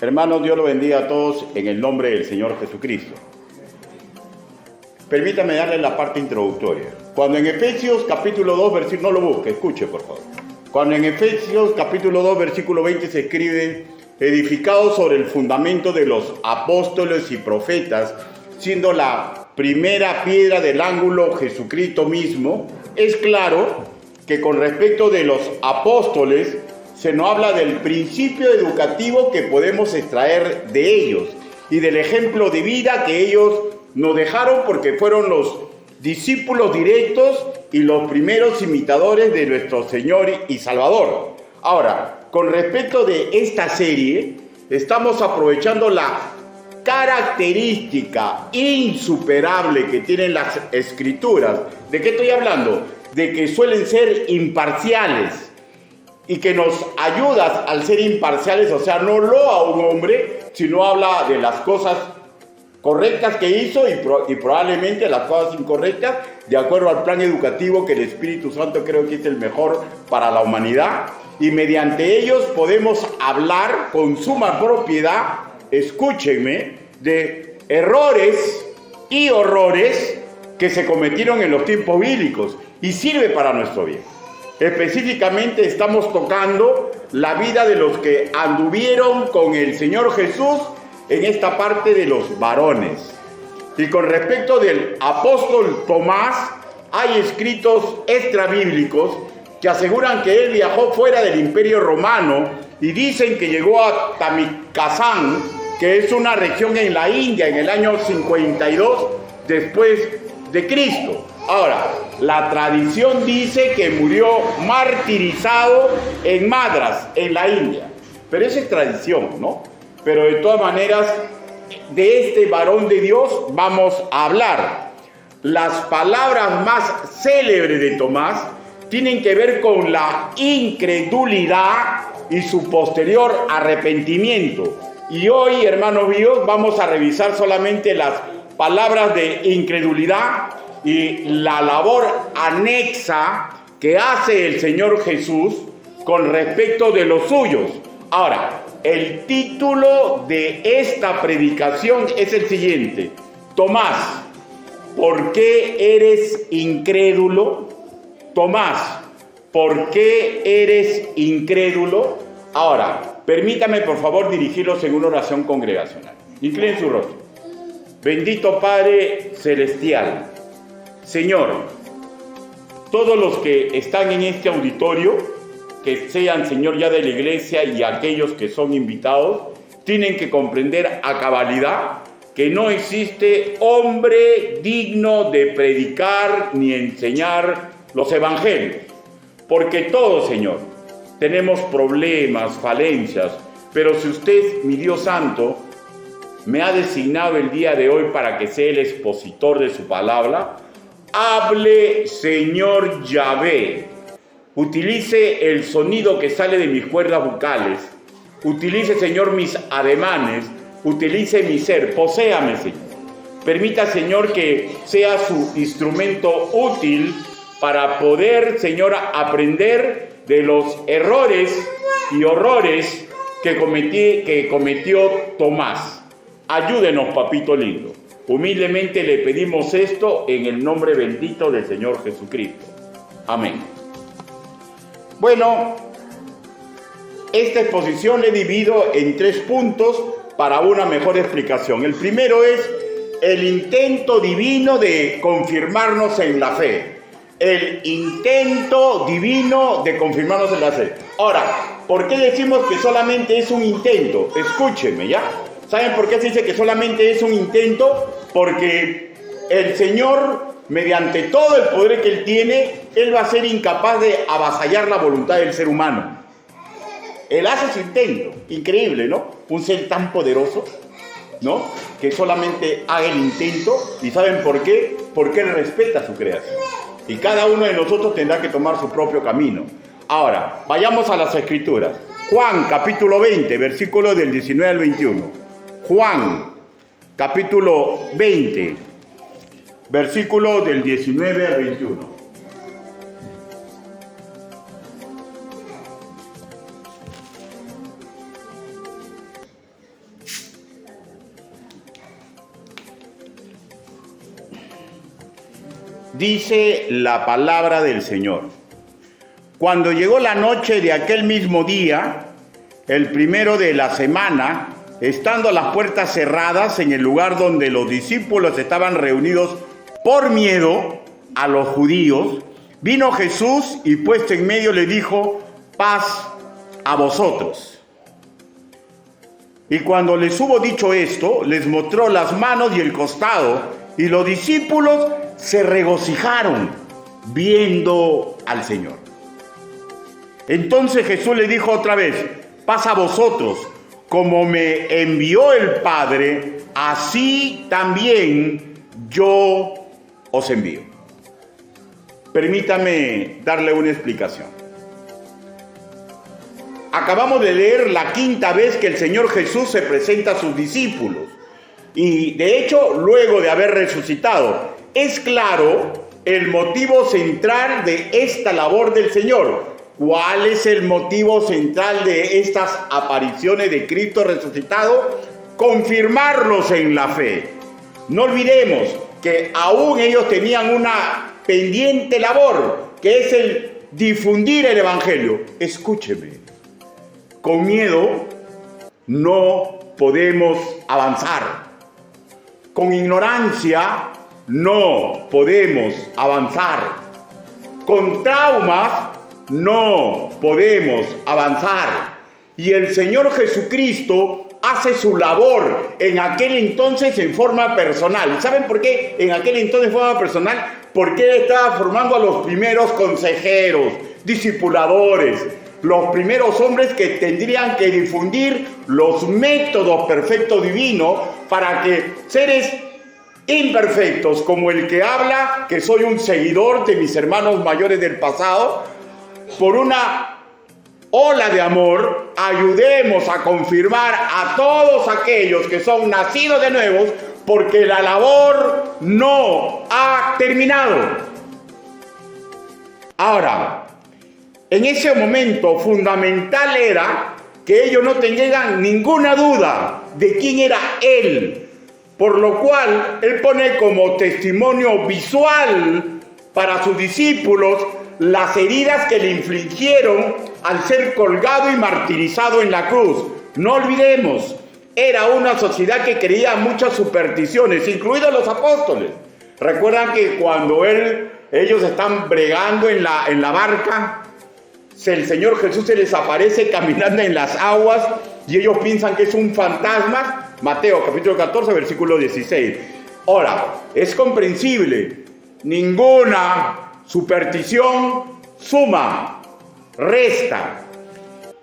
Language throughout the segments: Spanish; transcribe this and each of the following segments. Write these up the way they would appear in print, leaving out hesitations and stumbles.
Hermanos, Dios lo bendiga a todos en el nombre del Señor Jesucristo. Permítame darle la parte introductoria. Cuando en Efesios capítulo 2, versículo, no lo busque, escuche por favor. Cuando en Efesios capítulo 2, versículo 20 se escribe, edificado sobre el fundamento de los apóstoles y profetas, siendo la primera piedra del ángulo Jesucristo mismo, es claro que con respecto de los apóstoles, se nos habla del principio educativo que podemos extraer de ellos y del ejemplo de vida que ellos nos dejaron porque fueron los discípulos directos y los primeros imitadores de nuestro Señor y Salvador. Ahora, con respecto de esta serie, estamos aprovechando la característica insuperable que tienen las Escrituras. ¿De qué estoy hablando? De que suelen ser imparciales. Y que nos ayuda al ser imparciales, o sea, no loa a un hombre, sino habla de las cosas correctas que hizo y probablemente las cosas incorrectas, de acuerdo al plan educativo que el Espíritu Santo creo que es el mejor para la humanidad. Y mediante ellos podemos hablar con suma propiedad, escúchenme, de errores y horrores que se cometieron en los tiempos bíblicos y sirve para nuestro bien. Específicamente estamos tocando la vida de los que anduvieron con el Señor Jesús en esta parte de los varones. Y con respecto del apóstol Tomás, hay escritos extrabíblicos que aseguran que él viajó fuera del Imperio Romano y dicen que llegó a Tamikazán, que es una región en la India, en el año 52 después de Cristo. Ahora, la tradición dice que murió martirizado en Madras, en la India. Pero esa es tradición, ¿no? Pero de todas maneras, de este varón de Dios vamos a hablar. Las palabras más célebres de Tomás tienen que ver con la incredulidad y su posterior arrepentimiento. Y hoy, hermanos míos, vamos a revisar solamente las palabras de incredulidad y la labor anexa que hace el Señor Jesús con respecto de los suyos. Ahora, el título de esta predicación es el siguiente: Tomás, ¿por qué eres incrédulo? Tomás, ¿por qué eres incrédulo? Ahora, permítame por favor dirigirlos en una oración congregacional. Inclinen su rostro. Bendito Padre Celestial, Señor, todos los que están en este auditorio, que sean, Señor, ya de la iglesia y aquellos que son invitados, tienen que comprender a cabalidad que no existe hombre digno de predicar ni enseñar los evangelios. Porque todos, Señor, tenemos problemas, falencias, pero si usted, mi Dios santo, me ha designado el día de hoy para que sea el expositor de su palabra, hable, Señor Yahvé. Utilice el sonido que sale de mis cuerdas vocales. Utilice, Señor, mis ademanes. Utilice mi ser. Poséame, Señor. Permita, Señor, que sea su instrumento útil para poder, Señor, aprender de los errores y horrores que cometió Tomás. Ayúdenos, papito lindo. Humildemente le pedimos esto en el nombre bendito del Señor Jesucristo. Amén. Bueno, esta exposición la he dividido en 3 puntos para una mejor explicación. El primero es el intento divino de confirmarnos en la fe. El intento divino de confirmarnos en la fe. Ahora, ¿por qué decimos que solamente es un intento? Escúchenme, ¿ya? ¿Saben por qué se dice que solamente es un intento? Porque el Señor, mediante todo el poder que Él tiene, Él va a ser incapaz de avasallar la voluntad del ser humano. Él hace su intento. Increíble, ¿no? Un ser tan poderoso, ¿no? Que solamente haga el intento. ¿Y saben por qué? Porque Él respeta su creación. Y cada uno de nosotros tendrá que tomar su propio camino. Ahora, vayamos a las Escrituras. Juan, capítulo 20, versículos del 19 al 21. Juan, capítulo 20, versículos del 19 al 21. dice la palabra del Señor. Cuando llegó la noche de aquel mismo día, el primero de la semana, estando las puertas cerradas en el lugar donde los discípulos estaban reunidos por miedo a los judíos, vino Jesús y puesto en medio le dijo: paz a vosotros. Y cuando les hubo dicho esto, les mostró las manos y el costado, y los discípulos se regocijaron viendo al Señor. Entonces Jesús le dijo otra vez: paz a vosotros, como me envió el Padre, así también yo os envío. Permítame darle una explicación. Acabamos de leer la quinta vez que el Señor Jesús se presenta a sus discípulos. Y de hecho, luego de haber resucitado, es claro el motivo central de esta labor del Señor. ¿Cuál es el motivo central de estas apariciones de Cristo resucitado? Confirmarlos en la fe. No olvidemos que aún ellos tenían una pendiente labor, que es el difundir el Evangelio. Escúcheme, con miedo no podemos avanzar. Con ignorancia no podemos avanzar. Con traumas no podemos avanzar. Y el Señor Jesucristo hace su labor en aquel entonces en forma personal. ¿Saben por qué en aquel entonces en forma personal? Porque Él estaba formando a los primeros consejeros, discipuladores, los primeros hombres que tendrían que difundir los métodos perfectos divinos para que seres imperfectos, como el que habla, que soy un seguidor de mis hermanos mayores del pasado, por una ola de amor, ayudemos a confirmar a todos aquellos que son nacidos de nuevo, porque la labor no ha terminado. Ahora, en ese momento fundamental era que ellos no tenían ninguna duda de quién era Él, por lo cual Él pone como testimonio visual para sus discípulos las heridas que le infligieron al ser colgado y martirizado en la cruz. No olvidemos, era una sociedad que creía muchas supersticiones, incluidos los apóstoles. Recuerdan que cuando ellos están bregando en la barca, el Señor Jesús se les aparece caminando en las aguas y ellos piensan que es un fantasma. Mateo capítulo 14, versículo 16. Ahora, es comprensible, ninguna superstición suma, resta.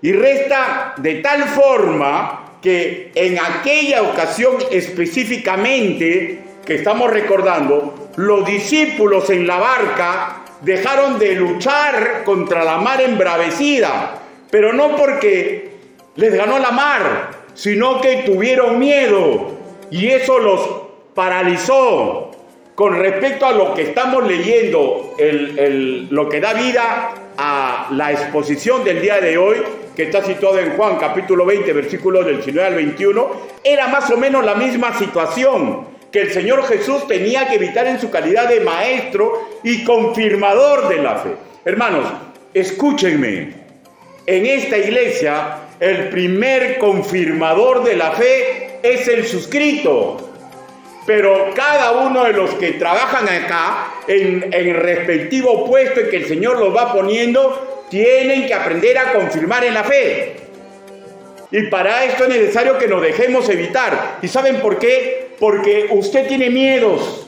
Y resta de tal forma que en aquella ocasión específicamente que estamos recordando, los discípulos en la barca dejaron de luchar contra la mar embravecida, pero no porque les ganó la mar, sino que tuvieron miedo y eso los paralizó. Con respecto a lo que estamos leyendo, lo que da vida a la exposición del día de hoy, que está situado en Juan capítulo 20, versículos del 19 al 21, era más o menos la misma situación que el Señor Jesús tenía que evitar en su calidad de maestro y confirmador de la fe. Hermanos, escúchenme, en esta iglesia el primer confirmador de la fe es el suscrito. Pero cada uno de los que trabajan acá, en el respectivo puesto en que el Señor los va poniendo, tienen que aprender a confirmar en la fe. Y para esto es necesario que nos dejemos evitar. ¿Y saben por qué? Porque usted tiene miedos.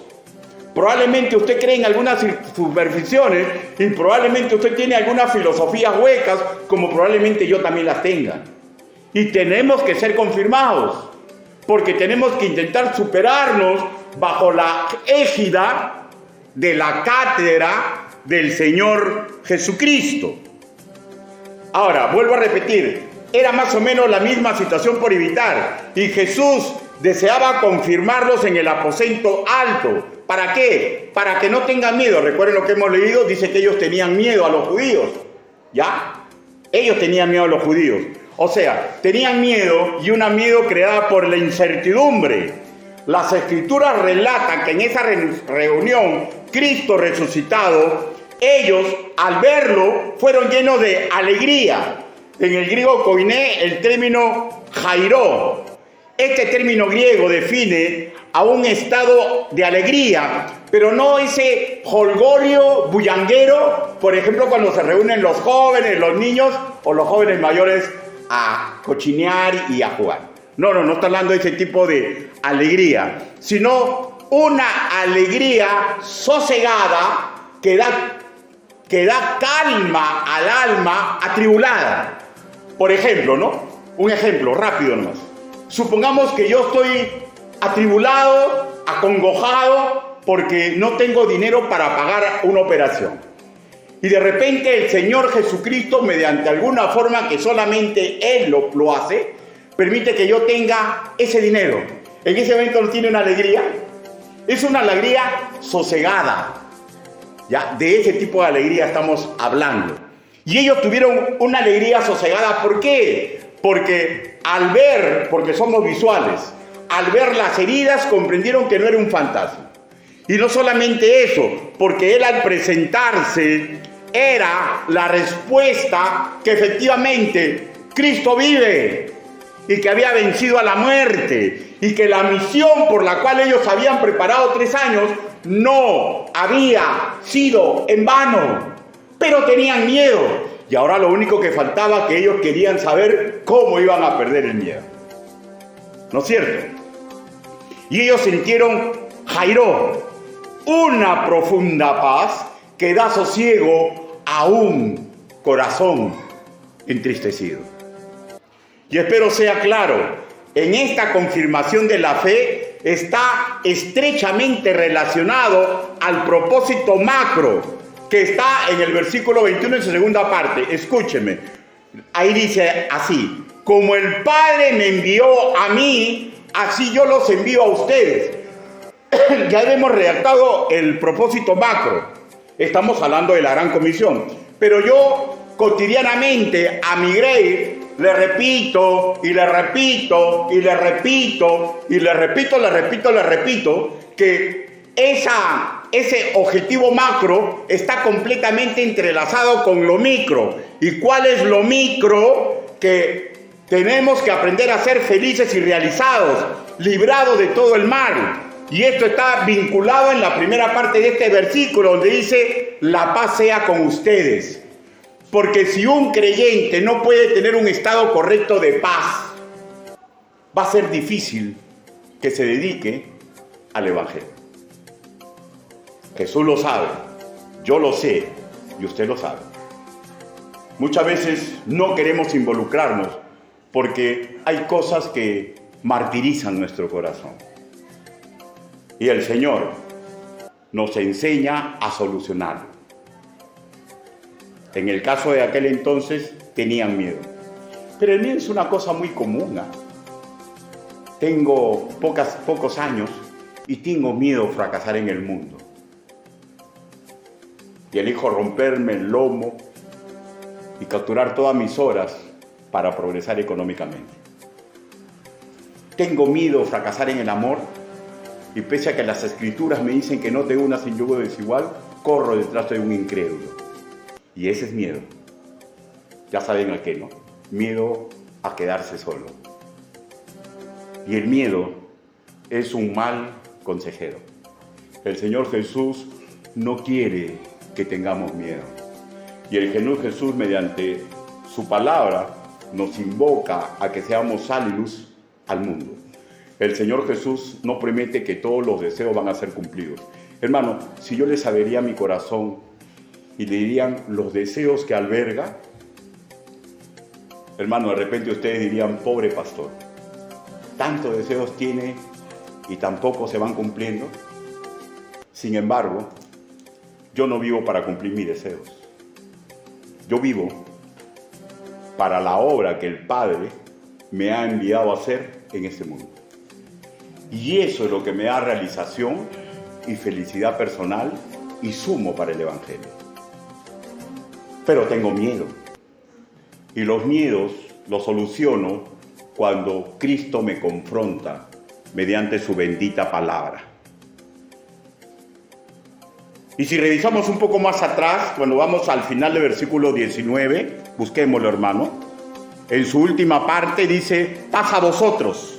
Probablemente usted cree en algunas supersticiones y probablemente usted tiene algunas filosofías huecas, como probablemente yo también las tenga. Y tenemos que ser confirmados, porque tenemos que intentar superarnos bajo la égida de la cátedra del Señor Jesucristo. Ahora, vuelvo a repetir, era más o menos la misma situación por evitar, y Jesús deseaba confirmarlos en el aposento alto. ¿Para qué? Para que no tengan miedo. Recuerden lo que hemos leído, dice que ellos tenían miedo a los judíos. ¿Ya? Ellos tenían miedo a los judíos. O sea, tenían miedo, y un miedo creada por la incertidumbre. Las escrituras relatan que en esa reunión Cristo resucitado, ellos al verlo fueron llenos de alegría. En el griego koiné, el término jairó. Este término griego define a un estado de alegría, pero no ese jolgorio bullanguero, por ejemplo, cuando se reúnen los jóvenes, los niños o los jóvenes mayores a cochinear y a jugar. No está hablando de ese tipo de alegría, sino una alegría sosegada que da calma al alma atribulada. Por ejemplo, ¿no? Un ejemplo rápido nomás. Supongamos que yo estoy atribulado, acongojado, porque no tengo dinero para pagar una operación. Y de repente el Señor Jesucristo, mediante alguna forma que solamente Él lo hace, permite que yo tenga ese dinero. En ese momento no tiene una alegría. Es una alegría sosegada. ¿Ya? De ese tipo de alegría estamos hablando. Y ellos tuvieron una alegría sosegada. ¿Por qué? Porque porque somos visuales, al ver las heridas comprendieron que no era un fantasma. Y no solamente eso, porque Él al presentarse era la respuesta que efectivamente Cristo vive y que había vencido a la muerte y que la misión por la cual ellos habían preparado 3 años no había sido en vano, pero tenían miedo. Y ahora lo único que faltaba que ellos querían saber cómo iban a perder el miedo. ¿No es cierto? Y ellos sintieron jairó, una profunda paz que da sosiego a un corazón entristecido. Y espero sea claro, en esta confirmación de la fe está estrechamente relacionado al propósito macro que está en el versículo 21 en su segunda parte. Escúcheme, ahí dice así: como el Padre me envió a mí, así yo los envío a ustedes. Ya hemos redactado el propósito macro, estamos hablando de la gran comisión, pero yo cotidianamente a mi Grey le repito y le repito y le repito y le repito que ese objetivo macro está completamente entrelazado con lo micro. ¿Y cuál es lo micro? Que tenemos que aprender a ser felices y realizados, librados de todo el mal. Y esto está vinculado en la primera parte de este versículo, donde dice: la paz sea con ustedes. Porque si un creyente no puede tener un estado correcto de paz, va a ser difícil que se dedique al Evangelio. Jesús lo sabe, yo lo sé y usted lo sabe. Muchas veces no queremos involucrarnos porque hay cosas que martirizan nuestro corazón. Y el Señor nos enseña a solucionarlo. En el caso de aquel entonces tenían miedo. Pero el miedo es una cosa muy común, ¿eh? Tengo pocos años y tengo miedo de fracasar en el mundo. Y elijo romperme el lomo y capturar todas mis horas para progresar económicamente. Tengo miedo de fracasar en el amor y pese a que las escrituras me dicen que no te unas en yugo desigual, corro detrás de un incrédulo. Y ese es miedo. Ya saben a qué, ¿no? Miedo a quedarse solo. Y el miedo es un mal consejero. El Señor Jesús no quiere que tengamos miedo. Y el Señor Jesús, mediante su palabra, nos invoca a que seamos sal y luz al mundo. El Señor Jesús no promete que todos los deseos van a ser cumplidos. Hermano, si yo les abriría mi corazón y le dirían los deseos que alberga, hermano, de repente ustedes dirían: pobre pastor, tantos deseos tiene y tampoco se van cumpliendo. Sin embargo, yo no vivo para cumplir mis deseos. Yo vivo para la obra que el Padre me ha enviado a hacer en este mundo. Y eso es lo que me da realización y felicidad personal y sumo para el Evangelio. Pero tengo miedo. Y los miedos los soluciono cuando Cristo me confronta mediante su bendita palabra. Y si revisamos un poco más atrás, cuando vamos al final del versículo 19, busquémoslo, hermano. En su última parte dice, paz a vosotros.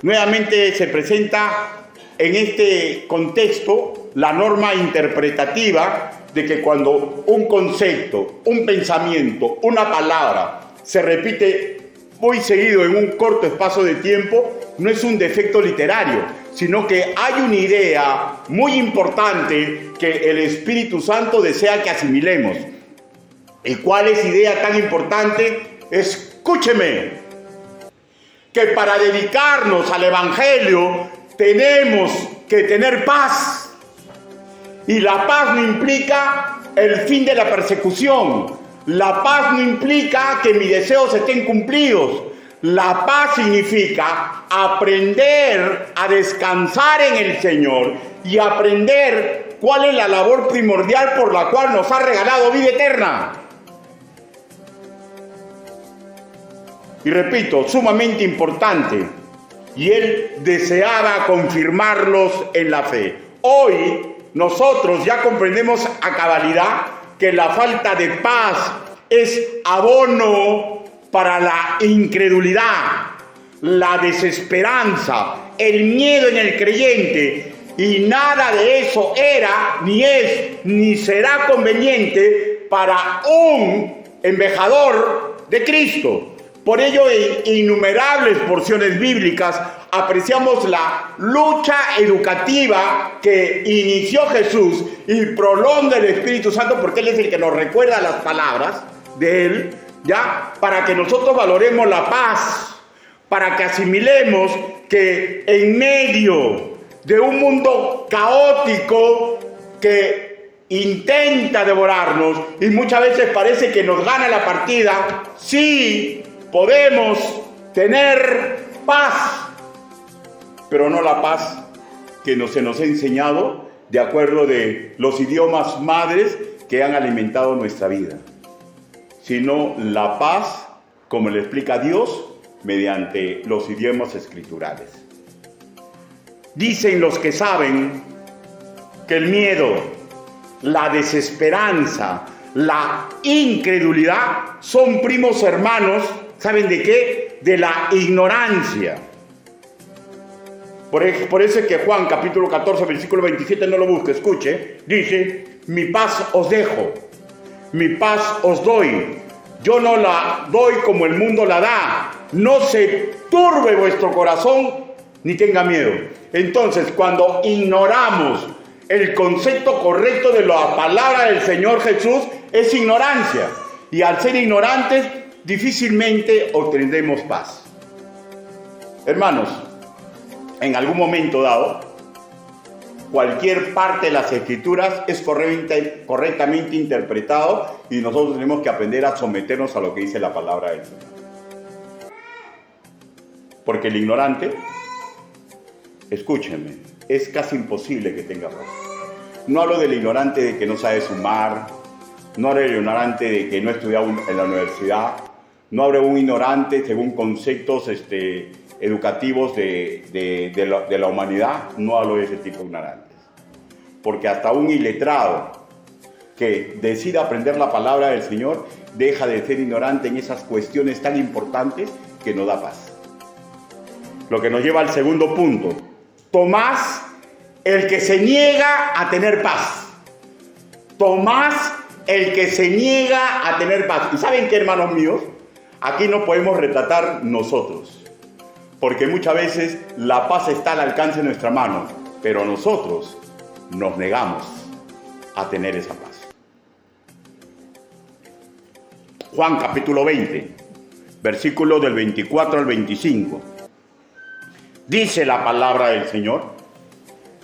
Nuevamente se presenta en este contexto la norma interpretativa de que cuando un concepto, un pensamiento, una palabra se repite muy seguido en un corto espacio de tiempo, no es un defecto literario, sino que hay una idea muy importante que el Espíritu Santo desea que asimilemos. ¿Y cuál es idea tan importante? Escúcheme, que para dedicarnos al Evangelio tenemos que tener paz. Y la paz no implica el fin de la persecución. La paz no implica que mis deseos estén cumplidos. La paz significa aprender a descansar en el Señor y aprender cuál es la labor primordial por la cual nos ha regalado vida eterna. Y repito, sumamente importante. Y Él deseaba confirmarlos en la fe. Hoy nosotros ya comprendemos a cabalidad que la falta de paz es abono para la incredulidad, la desesperanza, el miedo en el creyente, y nada de eso era, ni es, ni será conveniente para un embajador de Cristo. Por ello, en innumerables porciones bíblicas apreciamos la lucha educativa que inició Jesús y prolonga el Espíritu Santo, porque Él es el que nos recuerda las palabras de Él, ¿ya? Para que nosotros valoremos la paz, para que asimilemos que en medio de un mundo caótico que intenta devorarnos y muchas veces parece que nos gana la partida, sí podemos tener paz, pero no la paz que se nos ha enseñado de acuerdo de los idiomas madres que han alimentado nuestra vida, sino la paz como le explica Dios mediante los idiomas escriturales. Dicen los que saben que el miedo, la desesperanza, la incredulidad son primos hermanos. ¿Saben de qué? De la ignorancia. Por eso es que Juan capítulo 14 versículo 27, no lo busque, escuche, dice, mi paz os dejo, mi paz os doy, yo no la doy como el mundo la da, no se turbe vuestro corazón ni tenga miedo. Entonces, cuando ignoramos el concepto correcto de la palabra del Señor Jesús, es ignorancia, y al ser ignorantes difícilmente obtendremos paz. Hermanos, en algún momento dado, cualquier parte de las Escrituras es correctamente interpretado y nosotros tenemos que aprender a someternos a lo que dice la palabra del Señor. Porque el ignorante, escúchenme, es casi imposible que tenga paz. No hablo del ignorante de que no sabe sumar, no hablo del ignorante de que no estudia en la universidad, no hablo de un ignorante según conceptos educativos de la humanidad, no hablo de ese tipo de ignorantes. Porque hasta un iletrado que decida aprender la palabra del Señor deja de ser ignorante en esas cuestiones tan importantes que no da paz. Lo que nos lleva al segundo punto. Tomás, el que se niega a tener paz. Tomás, el que se niega a tener paz. ¿Y saben qué, hermanos míos? Aquí no podemos retratar nosotros, porque muchas veces la paz está al alcance de nuestra mano, pero nosotros nos negamos a tener esa paz. Juan capítulo 20, versículos del 24 al 25. Dice la palabra del Señor: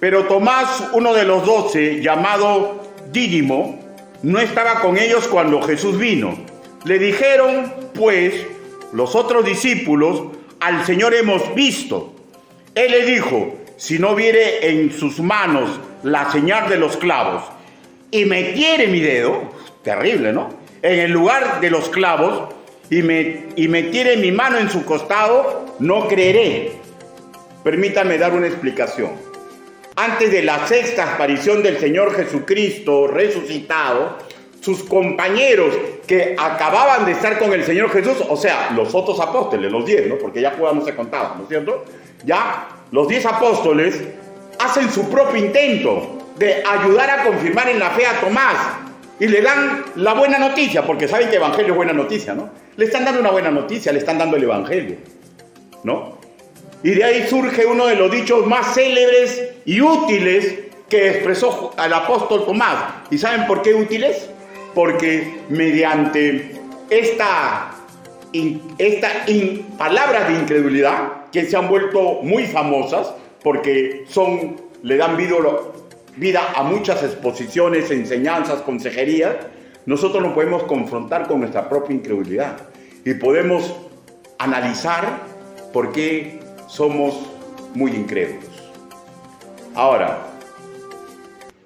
pero Tomás, uno de los 12, llamado Dídimo, no estaba con ellos cuando Jesús vino. Le dijeron, pues, los otros discípulos, al Señor hemos visto. Él le dijo, si no viere en sus manos la señal de los clavos y metiere mi dedo, terrible, ¿no?, en el lugar de los clavos y metiere mi mano en su costado, no creeré. Permítanme dar una explicación. antes de la sexta aparición del Señor Jesucristo resucitado, sus compañeros que acababan de estar con el Señor Jesús, o sea, los otros apóstoles, los 10, ¿no? Porque ya Judas no se contaba, ¿no es cierto? Ya los 10 apóstoles hacen su propio intento de ayudar a confirmar en la fe a Tomás y le dan la buena noticia, porque saben que evangelio es buena noticia, ¿no? Le están dando una buena noticia, le están dando el evangelio, ¿no? Y de ahí surge uno de los dichos más célebres y útiles que expresó el apóstol Tomás. ¿Y saben por qué útiles? Porque mediante palabras de incredulidad que se han vuelto muy famosas porque le dan vida a muchas exposiciones, enseñanzas, consejerías, nosotros nos podemos confrontar con nuestra propia incredulidad y podemos analizar por qué somos muy incrédulos. Ahora,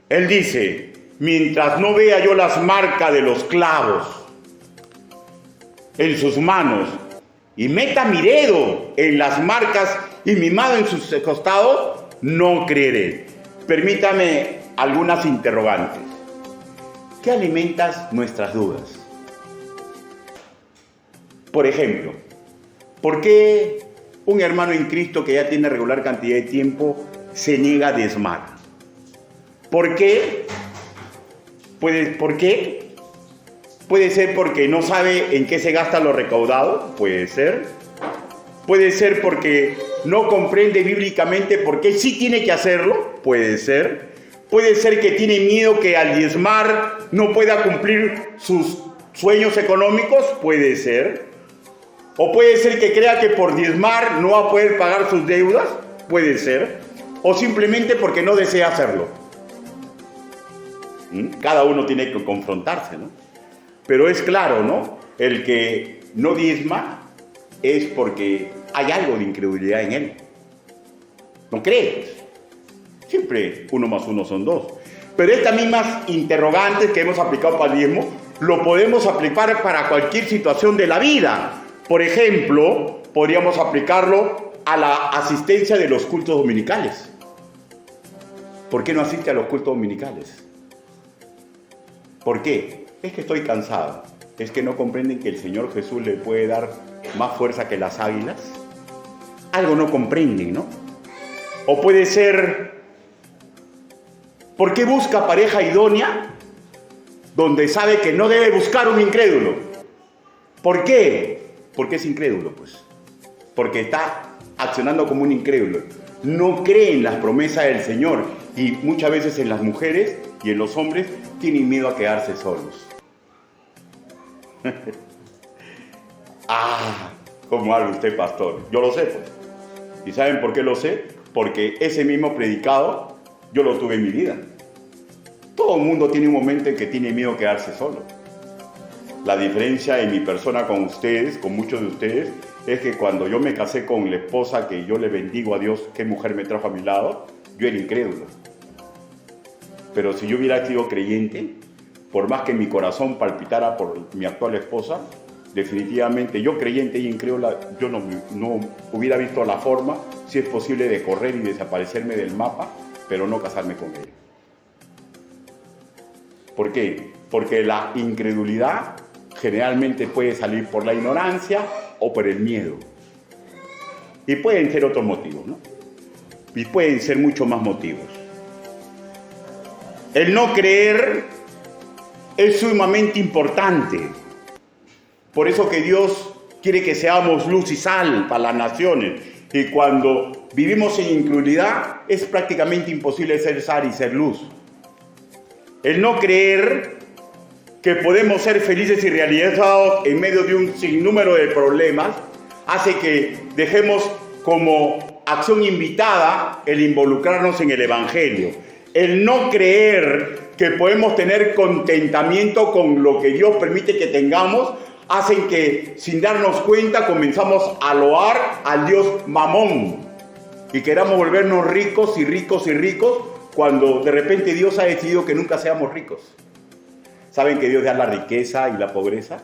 él dice, mientras no vea yo las marcas de los clavos en sus manos y meta mi dedo en las marcas y mi mano en sus costados, no creeré. Permítame algunas interrogantes. ¿Qué alimentas nuestras dudas? Por ejemplo, ¿por qué un hermano en Cristo que ya tiene regular cantidad de tiempo se niega a diezmar? ¿Por qué? ¿Por qué? Puede ser porque no sabe en qué se gasta lo recaudado, puede ser. Puede ser porque no comprende bíblicamente por qué sí tiene que hacerlo, puede ser. Puede ser que tiene miedo que al diezmar no pueda cumplir sus sueños económicos, puede ser. O puede ser que crea que por diezmar no va a poder pagar sus deudas, puede ser. O simplemente porque no desea hacerlo. Cada uno tiene que confrontarse, ¿no? Pero es claro, ¿no? El que no diezma es porque hay algo de incredulidad en él. No cree. Siempre 1 más 1 son 2. Pero estas mismas interrogantes que hemos aplicado para el diezmo, lo podemos aplicar para cualquier situación de la vida. Por ejemplo, podríamos aplicarlo a la asistencia de los cultos dominicales. ¿Por qué no asiste a los cultos dominicales? ¿Por qué? Es que estoy cansado. Es que no comprenden que el Señor Jesús le puede dar más fuerza que las águilas. Algo no comprenden, ¿no? O puede ser, ¿por qué busca pareja idónea donde sabe que no debe buscar un incrédulo? ¿Por qué? Porque es incrédulo, pues. Porque está accionando como un incrédulo. No cree en las promesas del Señor. Y muchas veces en las mujeres y en los hombres tienen miedo a quedarse solos. ¿Cómo habla usted, pastor? Yo lo sé, pues. ¿Y saben por qué lo sé? Porque ese mismo predicado yo lo tuve en mi vida. Todo el mundo tiene un momento en que tiene miedo a quedarse solo. La diferencia en mi persona con ustedes, con muchos de ustedes, es que cuando yo me casé con la esposa que yo le bendigo a Dios, qué mujer me trajo a mi lado, yo era incrédulo. Pero si yo hubiera sido creyente, por más que mi corazón palpitara por mi actual esposa, definitivamente yo creyente y incrédula, yo no hubiera visto la forma, si es posible, de correr y desaparecerme del mapa, pero no casarme con ella. ¿Por qué? Porque la incredulidad generalmente puede salir por la ignorancia o por el miedo. Y pueden ser otros motivos, ¿no? Y pueden ser muchos más motivos. El no creer es sumamente importante. Por eso que Dios quiere que seamos luz y sal para las naciones. Y cuando vivimos en incredulidad, es prácticamente imposible ser sal y ser luz. El no creer que podemos ser felices y realizados en medio de un sinnúmero de problemas hace que dejemos como acción invitada el involucrarnos en el Evangelio. El no creer que podemos tener contentamiento con lo que Dios permite que tengamos hacen que, sin darnos cuenta, comenzamos a loar al Dios Mamón y queramos volvernos ricos y ricos y ricos cuando de repente Dios ha decidido que nunca seamos ricos. ¿Saben que Dios da la riqueza y la pobreza?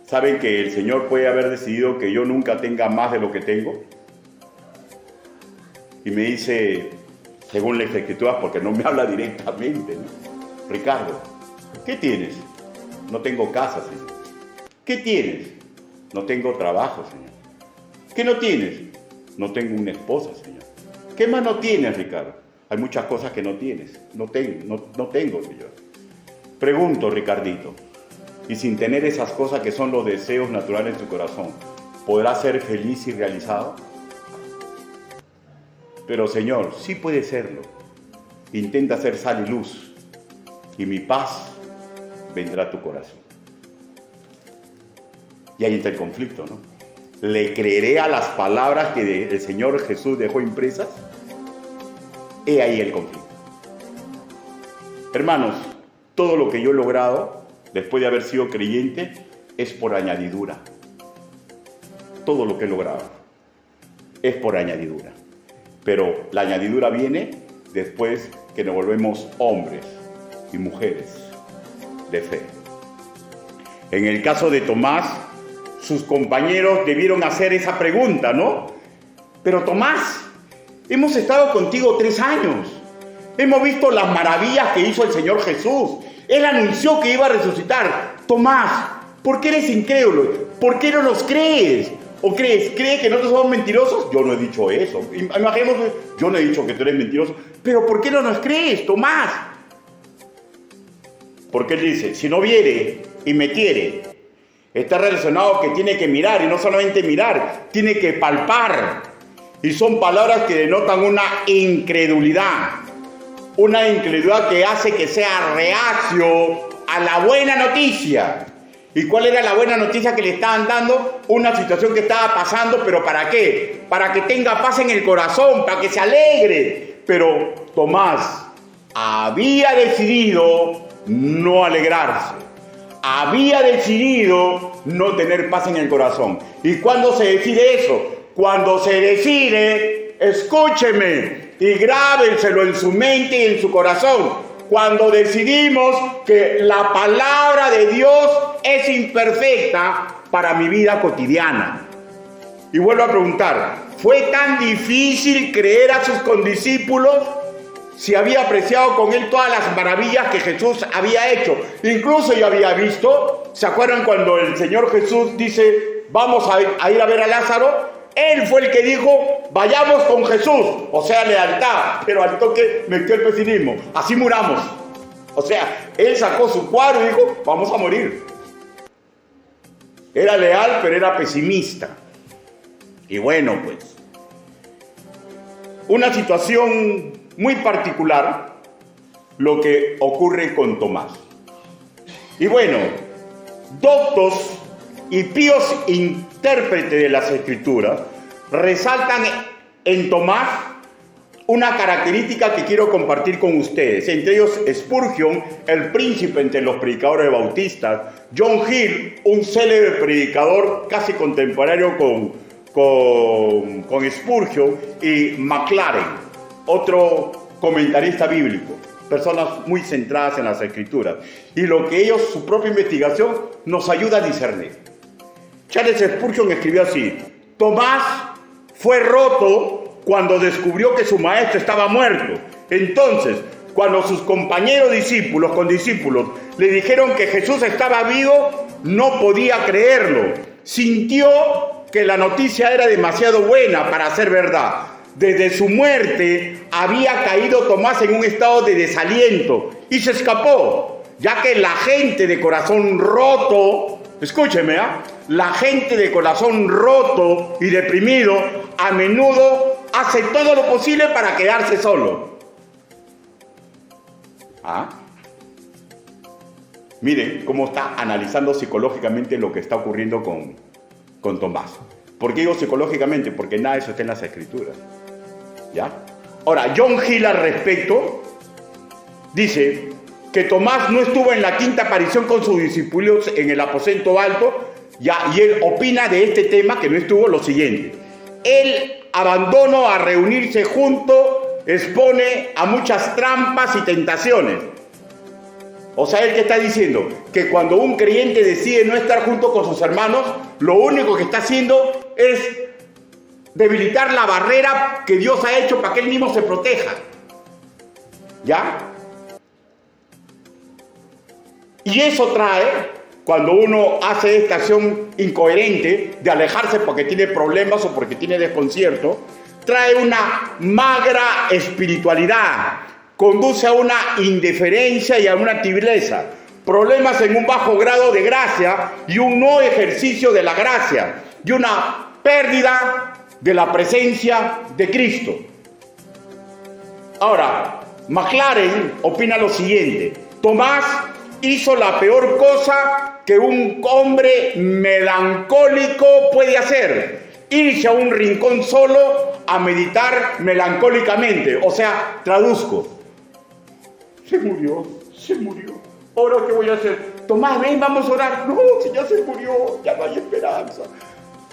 ¿Saben que el Señor puede haber decidido que yo nunca tenga más de lo que tengo? y me dice, según las escrituras, porque no me habla directamente, ¿no? Ricardo, ¿qué tienes? No tengo casa, Señor. ¿Qué tienes? No tengo trabajo, Señor. ¿Qué no tienes? No tengo una esposa, Señor. ¿Qué más no tienes, Ricardo? Hay muchas cosas que no tienes. No tengo, Señor. Pregunto, Ricardito, y sin tener esas cosas que son los deseos naturales de tu corazón, ¿podrás ser feliz y realizado? Pero, Señor, sí puede serlo. Intenta ser sal y luz, y mi paz vendrá a tu corazón. Y ahí está el conflicto, ¿no? ¿Le creeré a las palabras que el Señor Jesús dejó impresas? He ahí el conflicto. Hermanos, todo lo que yo he logrado, después de haber sido creyente, es por añadidura. Todo lo que he logrado es por añadidura. Pero la añadidura viene después que nos volvemos hombres y mujeres de fe. En el caso de Tomás, sus compañeros debieron hacer esa pregunta, ¿no? Pero Tomás, hemos estado contigo 3 años. Hemos visto las maravillas que hizo el Señor Jesús. Él anunció que iba a resucitar. Tomás, ¿por qué eres incrédulo? ¿Por qué no nos crees? ¿O crees que nosotros somos mentirosos? Yo no he dicho eso. Imaginemos, yo no he dicho que tú eres mentiroso. Pero ¿por qué no nos crees, Tomás? Porque él dice, si no viere y metiere, está relacionado que tiene que mirar, y no solamente mirar, tiene que palpar. Y son palabras que denotan una incredulidad que hace que sea reacio a la buena noticia. ¿Y cuál era la buena noticia que le estaban dando? Una situación que estaba pasando, ¿pero para qué? Para que tenga paz en el corazón, para que se alegre. Pero Tomás había decidido no alegrarse. Había decidido no tener paz en el corazón. ¿Y cuándo se decide eso? Cuando se decide, escúcheme y grábenselo en su mente y en su corazón. Cuando decidimos que la palabra de Dios es imperfecta para mi vida cotidiana. Y vuelvo a preguntar, ¿fue tan difícil creer a sus condiscípulos si había apreciado con él todas las maravillas que Jesús había hecho? Incluso yo había visto, ¿se acuerdan cuando el Señor Jesús dice, vamos a ir a ver a Lázaro? Él fue el que dijo, vayamos con Jesús, o sea, lealtad, pero al toque metió el pesimismo, así muramos. O sea, él sacó su cuadro y dijo, vamos a morir. Era leal, pero era pesimista. Y bueno, pues, una situación muy particular, lo que ocurre con Tomás. Y bueno, doctos y píos intérpretes de las Escrituras resaltan en Tomás una característica que quiero compartir con ustedes. Entre ellos Spurgeon, el príncipe entre los predicadores bautistas, John Hill, un célebre predicador casi contemporáneo con Spurgeon, y McLaren, otro comentarista bíblico. Personas muy centradas en las Escrituras. Y lo que ellos, su propia investigación, nos ayuda a discernir. Charles Spurgeon escribió así: Tomás fue roto cuando descubrió que su maestro estaba muerto. Entonces, cuando sus compañeros condiscípulos, le dijeron que Jesús estaba vivo, no podía creerlo. Sintió que la noticia era demasiado buena para ser verdad. Desde su muerte había caído Tomás en un estado de desaliento y se escapó, ya que la gente de corazón roto, escúcheme, la gente de corazón roto y deprimido a menudo hace todo lo posible para quedarse solo. Miren cómo está analizando psicológicamente lo que está ocurriendo con Tomás. ¿Por qué digo psicológicamente? Porque nada de eso está en las Escrituras. ¿Ya? Ahora, John Hill al respecto dice que Tomás no estuvo en la quinta aparición con sus discípulos en el aposento alto, ¿ya? Y él opina de este tema que no estuvo lo siguiente: el abandono a reunirse junto expone a muchas trampas y tentaciones. O sea, él que está diciendo que cuando un creyente decide no estar junto con sus hermanos, lo único que está haciendo es debilitar la barrera que Dios ha hecho para que Él mismo se proteja. ¿Ya? Y eso trae, cuando uno hace esta acción incoherente de alejarse porque tiene problemas o porque tiene desconcierto, trae una magra espiritualidad, conduce a una indiferencia y a una tibieza, problemas en un bajo grado de gracia y un no ejercicio de la gracia y una pérdida de la presencia de Cristo. Ahora, McLaren opina lo siguiente: Tomás hizo la peor cosa que un hombre melancólico puede hacer: irse a un rincón solo a meditar melancólicamente. O sea, traduzco: se murió. ¿Ahora qué voy a hacer? Tomás, ven, vamos a orar. No, si ya se murió, ya no hay esperanza.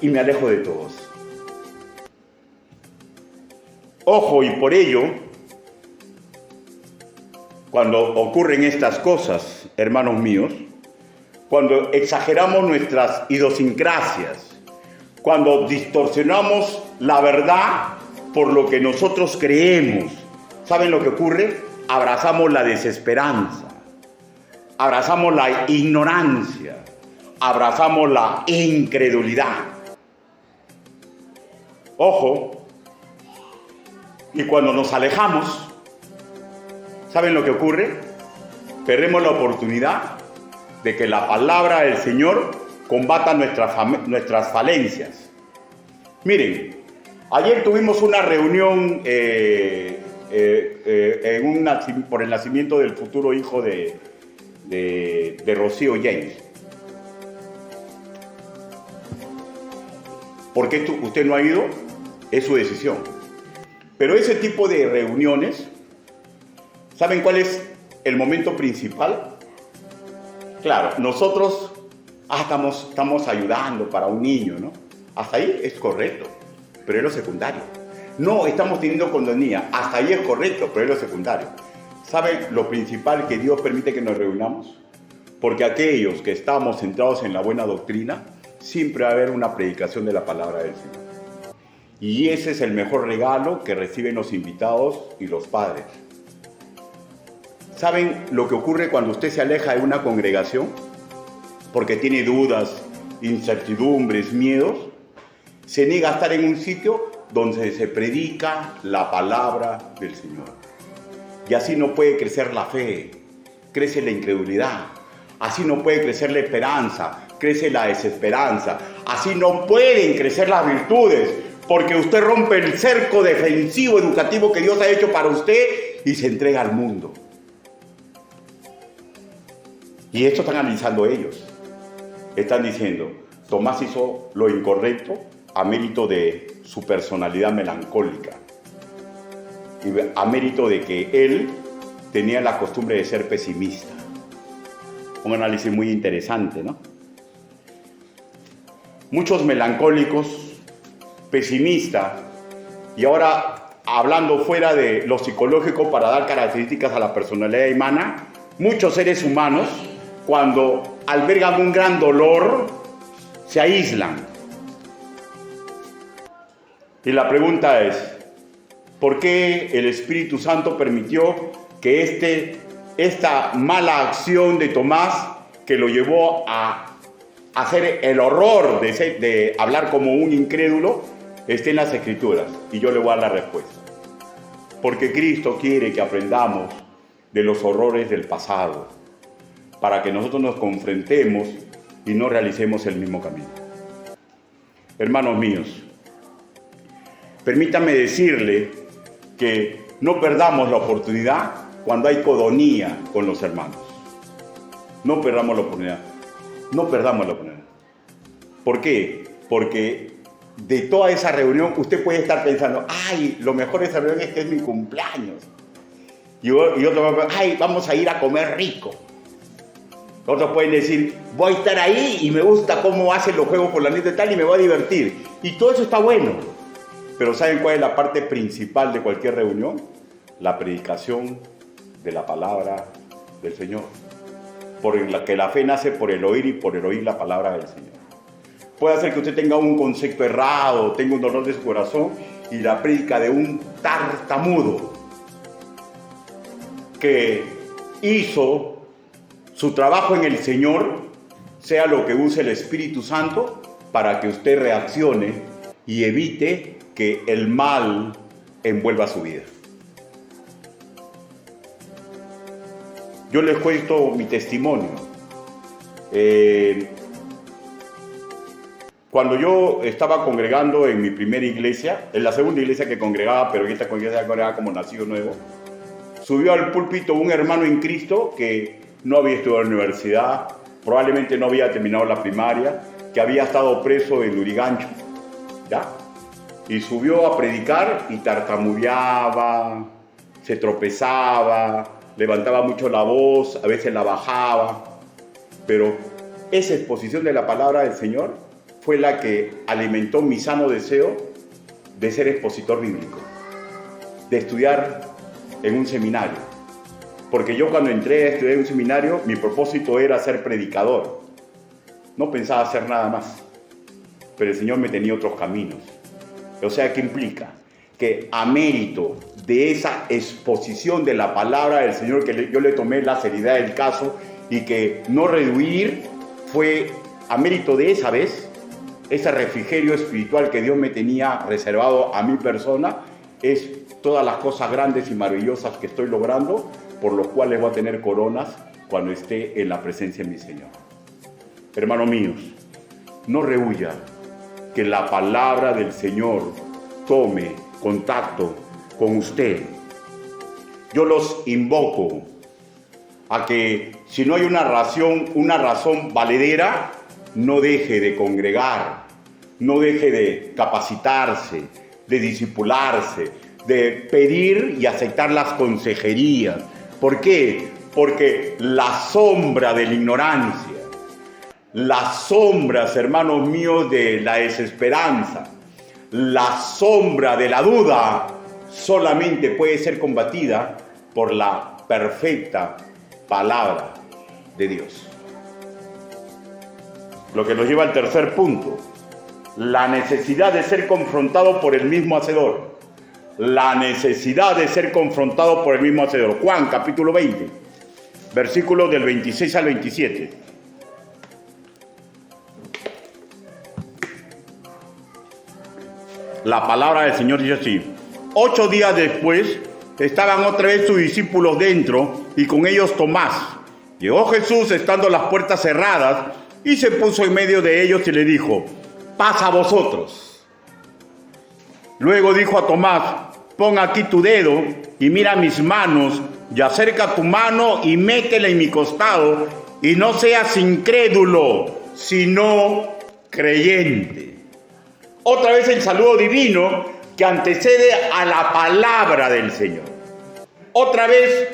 Y me alejo de todos. Ojo, y por ello, cuando ocurren estas cosas, hermanos míos, cuando exageramos nuestras idiosincrasias, cuando distorsionamos la verdad por lo que nosotros creemos, ¿saben lo que ocurre? Abrazamos la desesperanza, abrazamos la ignorancia, abrazamos la incredulidad. Ojo, y cuando nos alejamos, ¿saben lo que ocurre? Perdemos la oportunidad de que la palabra del Señor combata nuestras falencias. Miren, ayer tuvimos una reunión por el nacimiento del futuro hijo de Rocío James. ¿Por qué usted no ha ido? Es su decisión. Pero ese tipo de reuniones, ¿saben cuál es el momento principal? Claro, nosotros estamos ayudando para un niño, ¿no? Hasta ahí es correcto, pero es lo secundario. No, estamos teniendo condonía, hasta ahí es correcto, pero es lo secundario. ¿Saben lo principal que Dios permite que nos reunamos? Porque aquellos que estamos centrados en la buena doctrina, siempre va a haber una predicación de la palabra del Señor. Y ese es el mejor regalo que reciben los invitados y los padres. ¿Saben lo que ocurre cuando usted se aleja de una congregación? Porque tiene dudas, incertidumbres, miedos. Se niega a estar en un sitio donde se predica la palabra del Señor. Y así no puede crecer la fe, crece la incredulidad. Así no puede crecer la esperanza, crece la desesperanza. Así no pueden crecer las virtudes, porque usted rompe el cerco defensivo educativo que Dios ha hecho para usted y se entrega al mundo. Y esto están analizando ellos. Están diciendo, Tomás hizo lo incorrecto a mérito de su personalidad melancólica. Y a mérito de que él tenía la costumbre de ser pesimista. Un análisis muy interesante, ¿no? Muchos melancólicos, pesimistas, y ahora hablando fuera de lo psicológico para dar características a la personalidad humana, muchos seres humanos, cuando albergan un gran dolor, se aíslan. Y la pregunta es, ¿por qué el Espíritu Santo permitió que esta mala acción de Tomás, que lo llevó a hacer el horror de hablar como un incrédulo, esté en las Escrituras? Y yo le voy a dar la respuesta. Porque Cristo quiere que aprendamos de los horrores del pasado, para que nosotros nos confrontemos y no realicemos el mismo camino. Hermanos míos, permítame decirle que no perdamos la oportunidad cuando hay codonía con los hermanos. No perdamos la oportunidad. No perdamos la oportunidad. ¿Por qué? Porque de toda esa reunión usted puede estar pensando, ay, lo mejor de esa reunión es que es mi cumpleaños. Y otro va a pensar, ay, vamos a ir a comer rico. Otros pueden decir, voy a estar ahí y me gusta cómo hacen los juegos por la neta y tal y me voy a divertir. Y todo eso está bueno. Pero ¿saben cuál es la parte principal de cualquier reunión? La predicación de la palabra del Señor. Por la que la fe nace por el oír y por el oír la palabra del Señor. puede hacer que usted tenga un concepto errado, tenga un dolor de su corazón y la prédica de un tartamudo que hizo su trabajo en el Señor sea lo que use el Espíritu Santo para que usted reaccione y evite que el mal envuelva su vida. Yo les cuento mi testimonio. Cuando yo estaba congregando en mi primera iglesia, en la segunda iglesia que congregaba, pero en esta iglesia congregaba como nacido nuevo, subió al púlpito un hermano en Cristo que no había estudiado en la universidad, probablemente no había terminado la primaria, que había estado preso en Lurigancho, ¿ya? Y subió a predicar y tartamudeaba, se tropezaba, levantaba mucho la voz, a veces la bajaba, pero esa exposición de la palabra del Señor fue la que alimentó mi sano deseo de ser expositor bíblico, de estudiar en un seminario. Porque yo cuando entré a estudiar en un seminario, mi propósito era ser predicador. No pensaba hacer nada más, pero el Señor me tenía otros caminos. O sea, ¿qué implica? Que a mérito de esa exposición de la palabra del Señor, que yo le tomé la seriedad del caso y que no rehuir, fue a mérito de esa vez, ese refrigerio espiritual que Dios me tenía reservado a mi persona, es todas las cosas grandes y maravillosas que estoy logrando, por los cuales voy a tener coronas cuando esté en la presencia de mi Señor. Hermanos míos, no rehuya que la palabra del Señor tome contacto con usted. Yo los invoco a que si no hay una razón valedera, no deje de congregar, no deje de capacitarse, de discipularse, de pedir y aceptar las consejerías. ¿Por qué? Porque la sombra de la ignorancia, las sombras, hermanos míos, de la desesperanza, la sombra de la duda, solamente puede ser combatida por la perfecta palabra de Dios. Lo que nos lleva al tercer punto, la necesidad de ser confrontado por el mismo Hacedor. La necesidad de ser confrontado por el mismo Hacedor. Juan, capítulo 20, versículos del 26 al 27. La palabra del Señor dice así: 8 días después, estaban otra vez sus discípulos dentro y con ellos Tomás. Llegó Jesús estando las puertas cerradas y se puso en medio de ellos y le dijo: paz a vosotros. Luego dijo a Tomás: pon aquí tu dedo y mira mis manos, y acerca tu mano y métela en mi costado, y no seas incrédulo, sino creyente. Otra vez el saludo divino que antecede a la palabra del Señor. Otra vez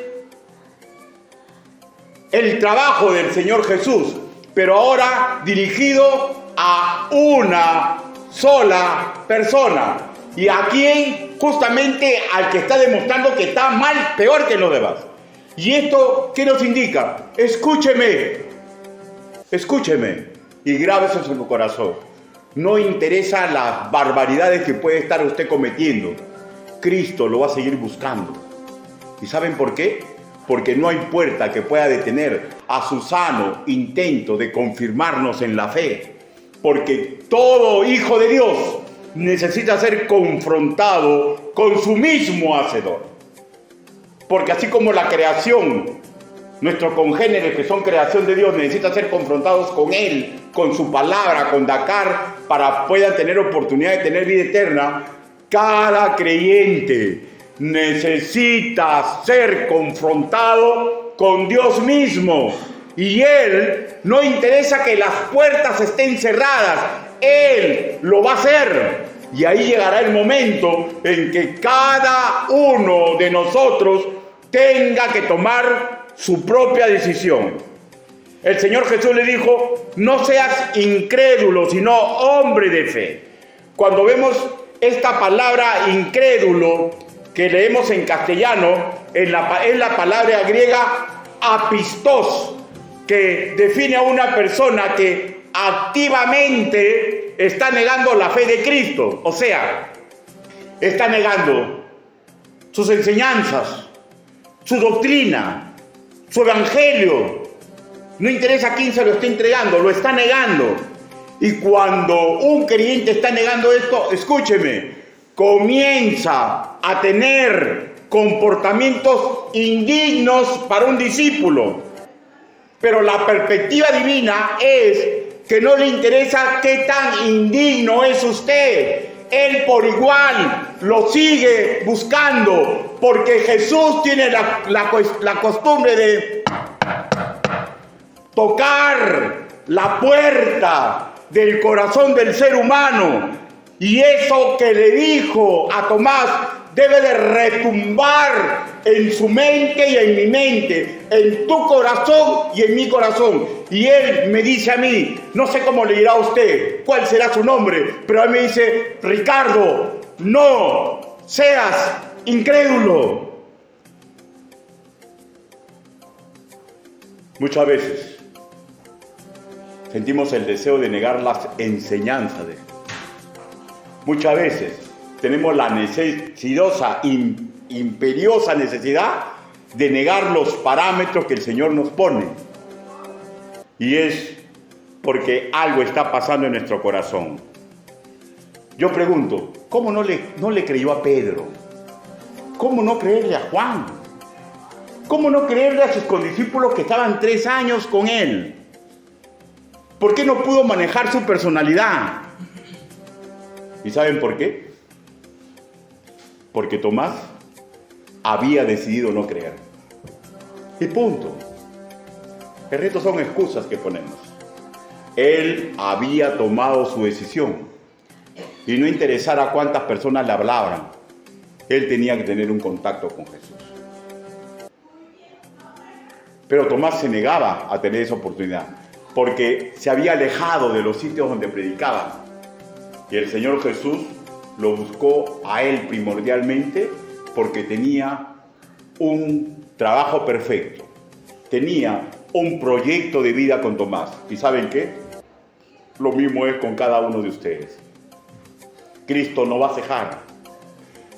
el trabajo del Señor Jesús, pero ahora dirigido a una sola persona. Y aquí justamente al que está demostrando que está mal, peor que los demás. ¿Y esto qué nos indica? Escúcheme y grábese en su corazón. No interesa las barbaridades que puede estar usted cometiendo. Cristo lo va a seguir buscando. ¿Y saben por qué? Porque no hay puerta que pueda detener a su sano intento de confirmarnos en la fe. Porque todo hijo de Dios necesita ser confrontado con su mismo Hacedor. Porque así como la creación, nuestros congéneres que son creación de Dios necesitan ser confrontados con Él, con su palabra, con Dakar, para puedan tener oportunidad de tener vida eterna, cada creyente necesita ser confrontado con Dios mismo. Y Él no interesa que las puertas estén cerradas, Él lo va a hacer. Y ahí llegará el momento en que cada uno de nosotros tenga que tomar su propia decisión. El Señor Jesús le dijo: no seas incrédulo, sino hombre de fe. Cuando vemos esta palabra incrédulo que leemos en castellano, es la palabra griega apistos, que define a una persona que activamente está negando la fe de Cristo. O sea, está negando sus enseñanzas, su doctrina, su evangelio. No interesa a quién se lo está entregando, lo está negando. Y cuando un creyente está negando esto, escúcheme, comienza a tener comportamientos indignos para un discípulo. Pero la perspectiva divina es que no le interesa qué tan indigno es usted. Él por igual lo sigue buscando, porque Jesús tiene la costumbre de tocar la puerta del corazón del ser humano. Y eso que le dijo a Tomás debe de retumbar en su mente y en mi mente, en tu corazón y en mi corazón. Y él me dice a mí, no sé cómo le dirá a usted, cuál será su nombre, pero él me dice, Ricardo, no seas incrédulo. Muchas veces sentimos el deseo de negar las enseñanzas de Dios. Muchas veces tenemos la imperiosa necesidad de negar los parámetros que el Señor nos pone. Y es porque algo está pasando en nuestro corazón. Yo pregunto, ¿cómo no le creyó a Pedro? ¿Cómo no creerle a Juan? ¿Cómo no creerle a sus condiscípulos que estaban 3 años con él? ¿Por qué no pudo manejar su personalidad? ¿Y saben por qué? Porque Tomás había decidido no creer. Y punto. El resto son excusas que ponemos. Él había tomado su decisión. Y no interesara a cuántas personas le hablaban, él tenía que tener un contacto con Jesús. Pero Tomás se negaba a tener esa oportunidad, porque se había alejado de los sitios donde predicaba. Y el Señor Jesús lo buscó a él primordialmente porque tenía un trabajo perfecto. Tenía un proyecto de vida con Tomás. ¿Y saben qué? Lo mismo es con cada uno de ustedes. Cristo no va a cejar.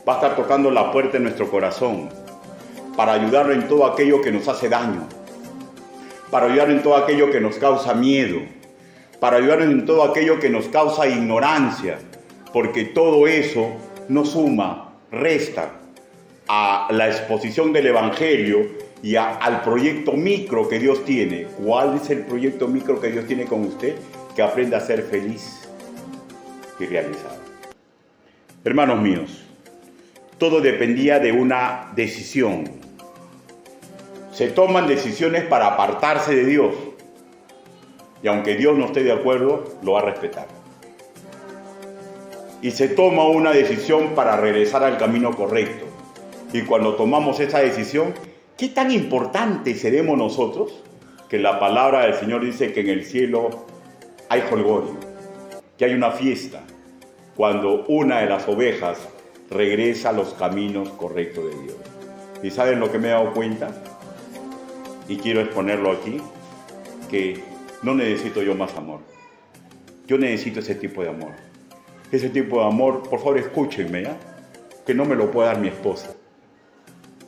Va a estar tocando la puerta en nuestro corazón para ayudarlo en todo aquello que nos hace daño, para ayudarlo en todo aquello que nos causa miedo, para ayudarnos en todo aquello que nos causa ignorancia, porque todo eso nos suma, resta a la exposición del Evangelio y al proyecto micro que Dios tiene. ¿Cuál es el proyecto micro que Dios tiene con usted? Que aprenda a ser feliz y realizado. Hermanos míos, todo dependía de una decisión. Se toman decisiones para apartarse de Dios. Y aunque Dios no esté de acuerdo, lo va a respetar. Y se toma una decisión para regresar al camino correcto. Y cuando tomamos esa decisión, ¿qué tan importante seremos nosotros? Que la palabra del Señor dice que en el cielo hay jolgorio, que hay una fiesta, cuando una de las ovejas regresa a los caminos correctos de Dios. ¿Y saben lo que me he dado cuenta? Y quiero exponerlo aquí, que no necesito yo más amor. Yo necesito ese tipo de amor. Ese tipo de amor, por favor escúchenme, ¿ya? Que no me lo puede dar mi esposa,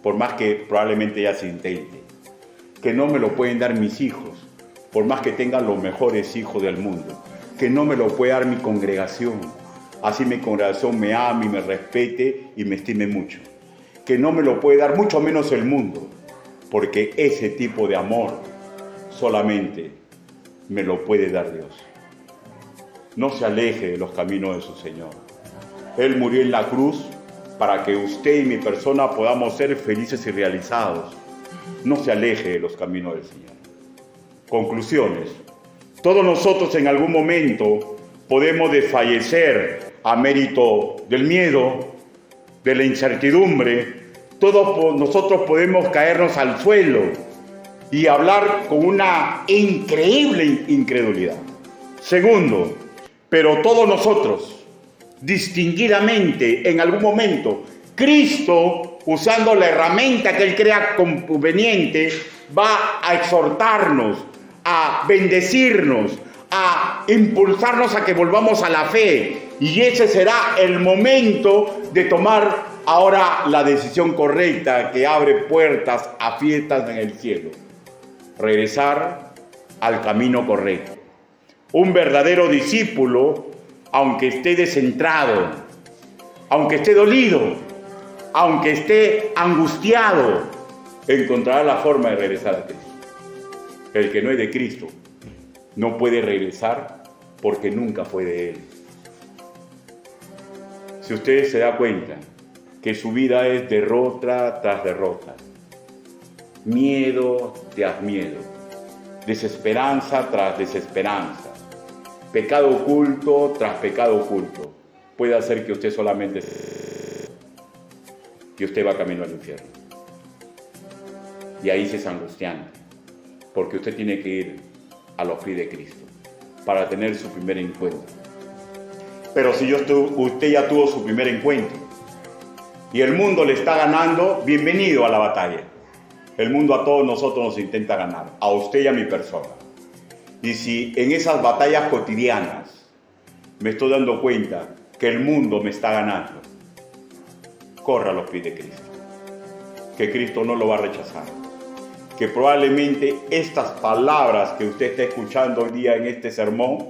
por más que probablemente ella se intente. Que no me lo pueden dar mis hijos, por más que tengan los mejores hijos del mundo. Que no me lo puede dar mi congregación, así mi congregación me ame y me respete y me estime mucho. Que no me lo puede dar mucho menos el mundo, porque ese tipo de amor solamente me lo puede dar Dios. No se aleje de los caminos de su Señor. Él murió en la cruz para que usted y mi persona podamos ser felices y realizados. No se aleje de los caminos del Señor. Conclusiones. Todos nosotros en algún momento podemos desfallecer a mérito del miedo, de la incertidumbre. Todos nosotros podemos caernos al suelo y hablar con una increíble incredulidad. Segundo, pero todos nosotros, distinguidamente, en algún momento, Cristo, usando la herramienta que Él crea conveniente, va a exhortarnos, a bendecirnos, a impulsarnos a que volvamos a la fe. Y ese será el momento de tomar ahora la decisión correcta que abre puertas a fiestas en el cielo. Regresar al camino correcto. Un verdadero discípulo, aunque esté descentrado, aunque esté dolido, aunque esté angustiado, encontrará la forma de regresar a Cristo. El que no es de Cristo no puede regresar porque nunca fue de Él. Si usted se da cuenta que su vida es derrota tras derrota, miedo tras miedo, desesperanza tras desesperanza, pecado oculto tras pecado oculto, puede hacer que usted solamente que usted va camino al infierno. Y ahí sí es angustiante, porque usted tiene que ir a los pies de Cristo para tener su primer encuentro. Pero si usted ya tuvo su primer encuentro y el mundo le está ganando, bienvenido a la batalla. El mundo a todos nosotros nos intenta ganar, a usted y a mi persona. Y si en esas batallas cotidianas me estoy dando cuenta que el mundo me está ganando, corra a los pies de Cristo, que Cristo no lo va a rechazar, que probablemente estas palabras que usted está escuchando hoy día en este sermón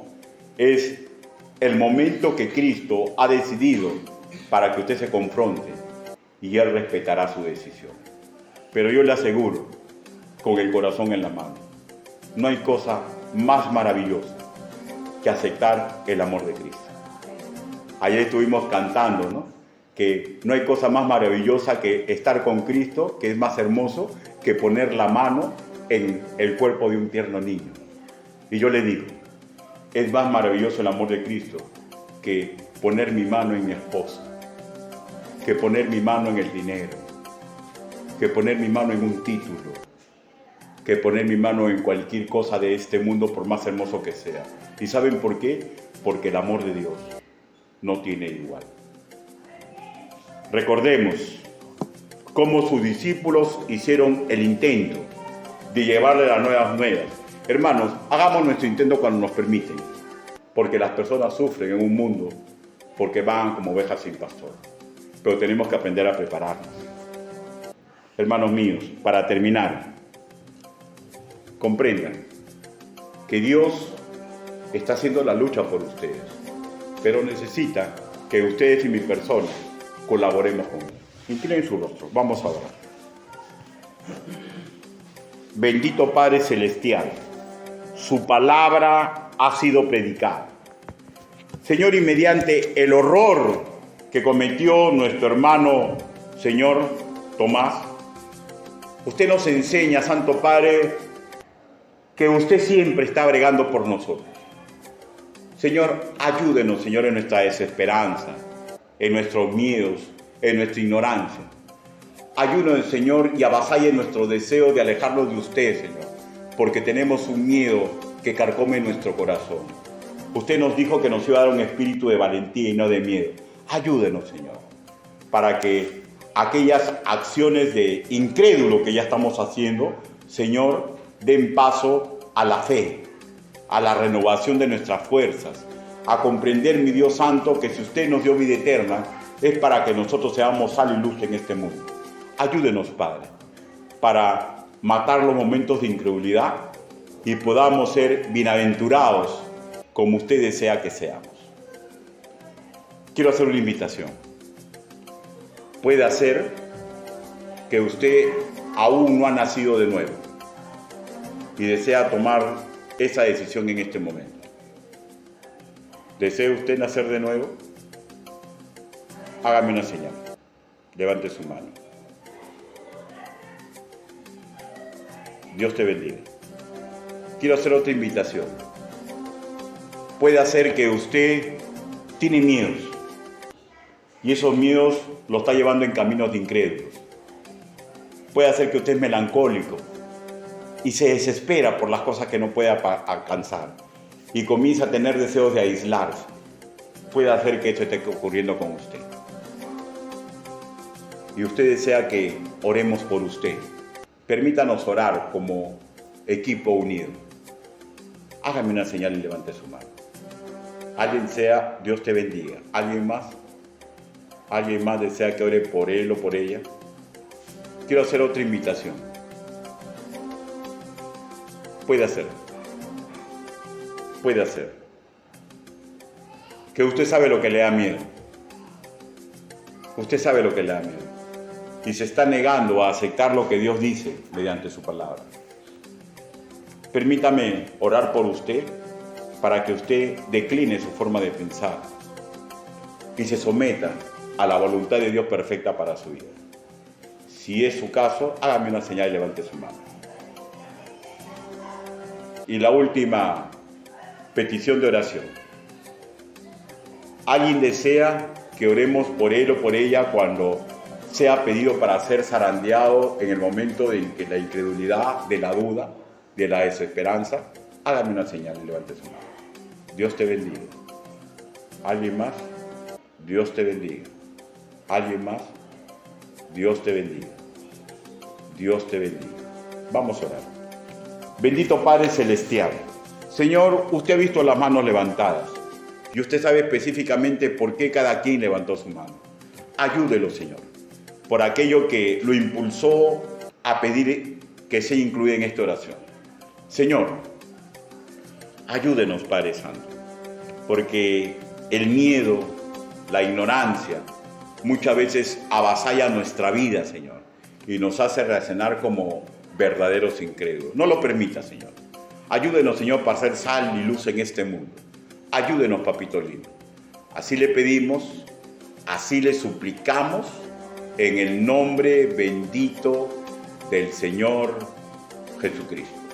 es el momento que Cristo ha decidido para que usted se confronte y Él respetará su decisión. Pero yo le aseguro, con el corazón en la mano, no hay cosa más maravillosa que aceptar el amor de Cristo. Ayer estuvimos cantando, ¿no? Que no hay cosa más maravillosa que estar con Cristo, que es más hermoso que poner la mano en el cuerpo de un tierno niño. Y yo le digo, es más maravilloso el amor de Cristo que poner mi mano en mi esposa, que poner mi mano en el dinero, que poner mi mano en un título, que poner mi mano en cualquier cosa de este mundo, por más hermoso que sea. ¿Y saben por qué? Porque el amor de Dios no tiene igual. Recordemos cómo sus discípulos hicieron el intento de llevarle las nuevas. Hermanos, hagamos nuestro intento cuando nos permiten, porque las personas sufren en un mundo porque van como ovejas sin pastor. Pero tenemos que aprender a prepararnos. Hermanos míos, para terminar, comprendan que Dios está haciendo la lucha por ustedes, pero necesita que ustedes y mi persona colaboremos con Él. Inclinen su rostro, vamos a orar. Bendito Padre Celestial, su palabra ha sido predicada. Señor, y mediante el horror que cometió nuestro hermano, Señor Tomás, usted nos enseña, Santo Padre, que usted siempre está bregando por nosotros. Señor, ayúdenos, Señor, en nuestra desesperanza, en nuestros miedos, en nuestra ignorancia. Ayúdenos, Señor, y avasalle nuestro deseo de alejarnos de usted, Señor, porque tenemos un miedo que carcome nuestro corazón. Usted nos dijo que nos iba a dar un espíritu de valentía y no de miedo. Ayúdenos, Señor, para que aquellas acciones de incrédulo que ya estamos haciendo, Señor, den paso a la fe, a la renovación de nuestras fuerzas, a comprender, mi Dios Santo, que si usted nos dio vida eterna, es para que nosotros seamos sal y luz en este mundo. Ayúdenos, Padre, para matar los momentos de incredulidad y podamos ser bienaventurados como usted desea que seamos. Quiero hacer una invitación. Puede ser que usted aún no ha nacido de nuevo y desea tomar esa decisión en este momento. ¿Desea usted nacer de nuevo? Hágame una señal. Levante su mano. Dios te bendiga. Quiero hacer otra invitación. Puede ser que usted tiene miedos y esos miedos los está llevando en caminos de incrédulos. Puede ser que usted es melancólico y se desespera por las cosas que no puede alcanzar y comienza a tener deseos de aislarse. Puede hacer que esto esté ocurriendo con usted. Y usted desea que oremos por usted. Permítanos orar como equipo unido. Hágame una señal y levante su mano. Alguien sea, Dios te bendiga. ¿Alguien más? ¿Alguien más desea que ore por él o por ella? Quiero hacer otra invitación. Puede hacer. Puede hacer. Que usted sabe lo que le da miedo. Usted sabe lo que le da miedo. Y se está negando a aceptar lo que Dios dice mediante su palabra. Permítame orar por usted para que usted decline su forma de pensar y se someta a la voluntad de Dios perfecta para su vida. Si es su caso, hágame una señal y levante su mano. Y la última petición de oración. ¿Alguien desea que oremos por él o por ella cuando sea pedido para ser zarandeado en el momento en que la incredulidad, de la duda, de la desesperanza? Hágame una señal y levante su mano. Dios te bendiga. ¿Alguien más? Dios te bendiga. ¿Alguien más? Dios te bendiga. Dios te bendiga. Vamos a orar. Bendito Padre Celestial. Señor, usted ha visto las manos levantadas y usted sabe específicamente por qué cada quien levantó su mano. Ayúdelo, Señor, por aquello que lo impulsó a pedir que sea incluido en esta oración. Señor, ayúdenos, Padre Santo, porque el miedo, la ignorancia, muchas veces avasalla nuestra vida, Señor, y nos hace reaccionar como verdaderos incrédulos. No lo permita, Señor. Ayúdenos, Señor, para ser sal y luz en este mundo. Ayúdenos, Papito lindo. Así le pedimos, así le suplicamos, en el nombre bendito del Señor Jesucristo.